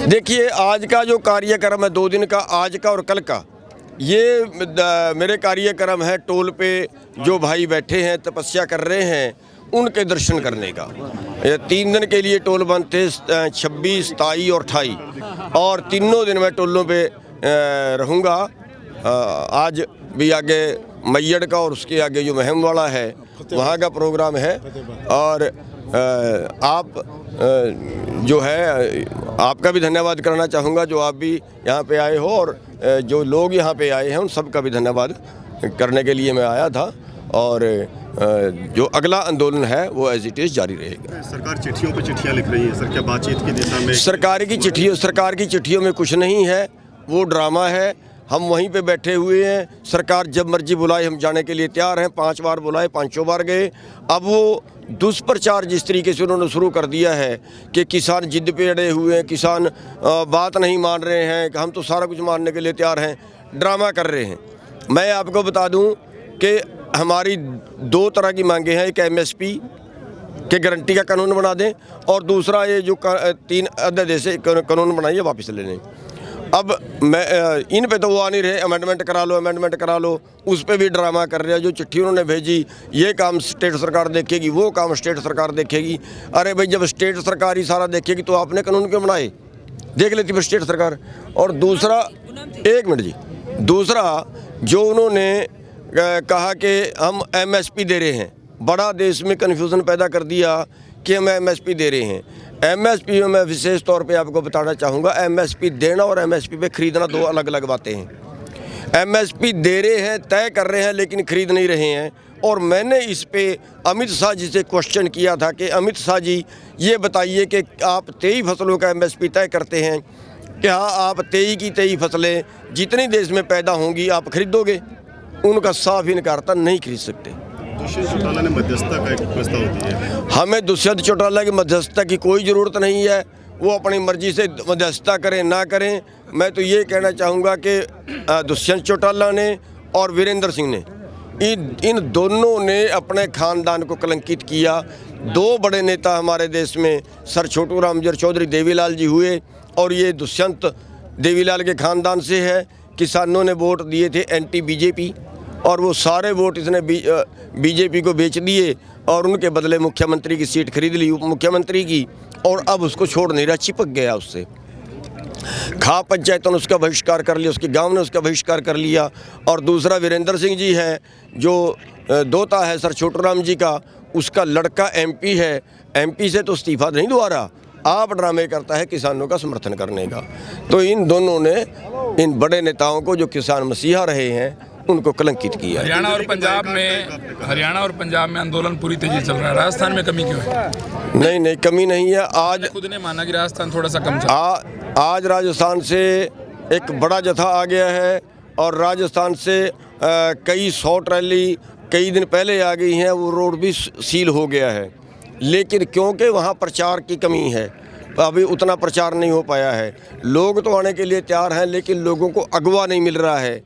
देखिए, आज का जो कार्यक्रम है 2 दिन का, आज का और कल का, ये मेरे कार्यक्रम है टोल पे जो भाई बैठे हैं तपस्या कर रहे हैं उनके दर्शन करने का। ये 3 दिन के लिए टोल बंद थे, 26, 27 और 28, और तीनों दिन मैं टोलों पे रहूँगा। आज भी आगे मैयड़ का और उसके आगे जो महम वाला है वहाँ का प्रोग्राम है। और आप जो है आपका भी धन्यवाद करना चाहूँगा, जो आप भी यहाँ पे आए हो, और जो लोग यहाँ पे आए हैं उन सब का भी धन्यवाद करने के लिए मैं आया था। और जो अगला आंदोलन है वो एज इट इज़ जारी रहेगा। सरकार चिट्ठियों पर चिट्ठियाँ लिख रही है सर, क्या बातचीत की दिशा में? सरकार की चिट्ठियों में कुछ नहीं है, वो ड्रामा है। हम वहीं पे बैठे हुए हैं, सरकार जब मर्जी बुलाए हम जाने के लिए तैयार हैं। 5 बार बुलाए, 5 बार गए। अब वो दुष्प्रचार जिस तरीके से उन्होंने शुरू कर दिया है कि किसान जिद पे अड़े हुए हैं, किसान बात नहीं मान रहे हैं, हम तो सारा कुछ मानने के लिए तैयार हैं, ड्रामा कर रहे हैं। मैं आपको बता दूं कि हमारी 2 तरह की मांगे हैं। एक MSP के गारंटी का कानून बना दें, और दूसरा ये जो 3 अध्यादेश से कानून बनाइए वापस ले लें। अब मैं इन पे तो वो आ नहीं रहे, अमेंडमेंट करा लो, उस पे भी ड्रामा कर रहे हैं। जो चिट्ठी उन्होंने भेजी, ये काम स्टेट सरकार देखेगी, वो काम स्टेट सरकार देखेगी। अरे भाई, जब स्टेट सरकार ही सारा देखेगी तो आपने कानून क्यों बनाए? देख लेती फिर स्टेट सरकार। और दूसरा, 1 मिनट जी, दूसरा जो उन्होंने कहा कि हम MSP दे रहे हैं, बड़ा देश में कन्फ्यूज़न पैदा कर दिया कि हम MSP दे रहे हैं। MSP में मैं विशेष तौर पे आपको बताना चाहूँगा, MSP देना और MSP पे ख़रीदना 2 अलग अलग बातें हैं। MSP दे रहे हैं, तय कर रहे हैं, लेकिन ख़रीद नहीं रहे हैं। और मैंने इस पे अमित शाह जी से क्वेश्चन किया था कि अमित शाह जी ये बताइए कि आप 23 फसलों का MSP तय करते हैं, क्या आप 23 की 23 फसलें जितनी देश में पैदा होंगी आप खरीदोगे? उनका साफ इनकार था, नहीं खरीद सकते। दुष्यंत चौटाला ने मध्यस्थता का एक प्रस्ताव दिया है। हमें दुष्यंत चौटाला की मध्यस्थता की कोई ज़रूरत नहीं है, वो अपनी मर्जी से मध्यस्थता करें ना करें। मैं तो ये कहना चाहूँगा कि दुष्यंत चौटाला ने और वीरेंद्र सिंह ने, इन दोनों ने अपने ख़ानदान को कलंकित किया। 2 बड़े नेता हमारे देश में सर छोटू रामजर चौधरी देवीलाल जी हुए, और ये दुष्यंत देवीलाल के ख़ानदान से है। किसानों ने वोट दिए थे एंटी BJP, और वो सारे वोट इसने BJP को बेच दिए, और उनके बदले मुख्यमंत्री की सीट खरीद ली, उप मुख्यमंत्री की, और अब उसको छोड़ नहीं रहा, चिपक गया उससे। खाप पंचायतों ने उसका बहिष्कार कर लिया, उसके गांव ने उसका बहिष्कार कर लिया। और दूसरा वीरेंद्र सिंह जी है, जो दोता है सर छोटू राम जी का, उसका लड़का MP है। MP से तो इस्तीफा नहीं दुआ रहा, आप ड्रामे करता है किसानों का समर्थन करने का। तो इन दोनों ने इन बड़े नेताओं को, जो किसान मसीहा रहे हैं, उनको कलंकित किया। हरियाणा और पंजाब में आंदोलन पूरी तेजी चल रहा है, राजस्थान में कमी क्यों है? नहीं, कमी नहीं है। आज खुद ने माना कि राजस्थान थोड़ा सा कम चल आज राजस्थान से एक बड़ा जत्था आ गया है, और राजस्थान से कई 100 ट्रैली कई दिन पहले आ गई हैं। वो रोड भी सील हो गया है, लेकिन क्योंकि वहाँ प्रचार की कमी है, अभी उतना प्रचार नहीं हो पाया है। लोग तो आने के लिए तैयार हैं, लेकिन लोगों को अगवा नहीं मिल रहा है,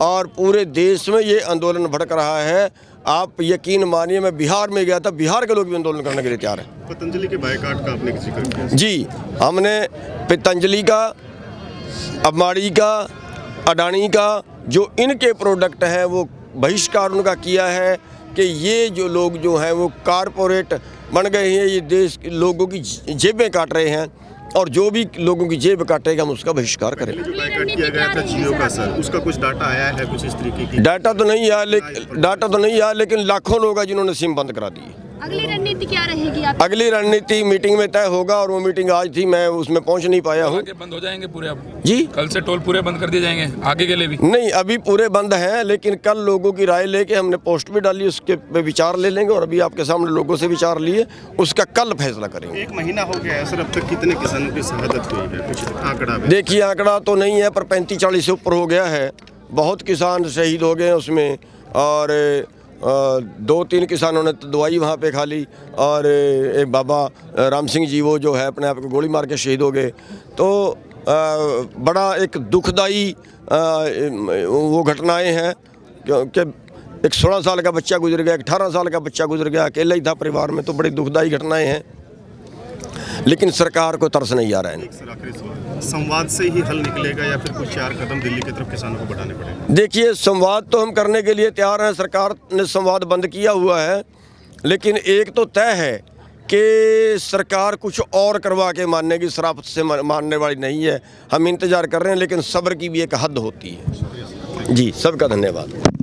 और पूरे देश में ये आंदोलन भड़क रहा है। आप यकीन मानिए, मैं बिहार में गया था, बिहार के लोग भी आंदोलन करने के लिए तैयार हैं। पतंजलि के बायकॉट का आपने जिक्र किया जी, हमने पतंजलि का, अम्बानी का, अडानी का, जो इनके प्रोडक्ट हैं वो बहिष्कार उनका किया है कि ये जो लोग जो हैं वो कारपोरेट बन गए हैं, ये देश के लोगों की जेबें काट रहे हैं, और जो भी लोगों की जेब काटेगा हम उसका बहिष्कार करें। जो बायकॉट किया गया था जियो का सर, उसका कुछ डाटा आया है कुछ इस तरीके की? डाटा तो नहीं आया, लेकिन लाखों लोग हैं जिन्होंने सिम बंद करा दी। अगली रणनीति क्या रहेगी आप? अगली रणनीति मीटिंग में तय होगा, और वो मीटिंग आज थी, मैं उसमें पहुंच नहीं पाया हूँ। बंद हो जाएंगे पूरे अब जी? कल से टोल पूरे बंद कर दिए जाएंगे, आगे के लिए भी? नहीं, अभी पूरे बंद हैं, लेकिन कल लोगों की राय लेके हमने पोस्ट भी डाली, उसके पे विचार ले लेंगे, और अभी आपके सामने लोगों से विचार लिए, उसका कल फैसला करेंगे। 1 महीना हो गया है सर, अब तक कितने किसानों की शहादत हुई है, कुछ आंकड़ा? देखिए, आंकड़ा तो नहीं है, पर 35-40 से ऊपर हो गया है। बहुत किसान शहीद हो गए हैं उसमें, और 2-3 किसानों ने तो दवाई वहाँ पे खा ली, और एक बाबा राम सिंह जी, वो जो है अपने आप को गोली मार के शहीद हो गए। तो बड़ा एक दुखदाई वो घटनाएं हैं, क्योंकि एक 16 साल का बच्चा गुजर गया, एक 18 साल का बच्चा गुजर गया, अकेला ही था परिवार में। तो बड़ी दुखदाई घटनाएं हैं। लेकिन सरकार को तरस नहीं आ रहा है। सर आखिरी सवाल, संवाद से ही हल निकलेगा या फिर कुछ 4 कदम दिल्ली की तरफ किसानों को बढ़ाने पड़ेंगे? देखिए, संवाद तो हम करने के लिए तैयार हैं। सरकार ने संवाद बंद किया हुआ है, लेकिन एक तो तय है कि सरकार कुछ और करवा के मानने की शराफत से मानने वाली नहीं है। हम इंतज़ार कर रहे हैं, लेकिन सब्र की भी एक हद होती है। जी, सबका धन्यवाद।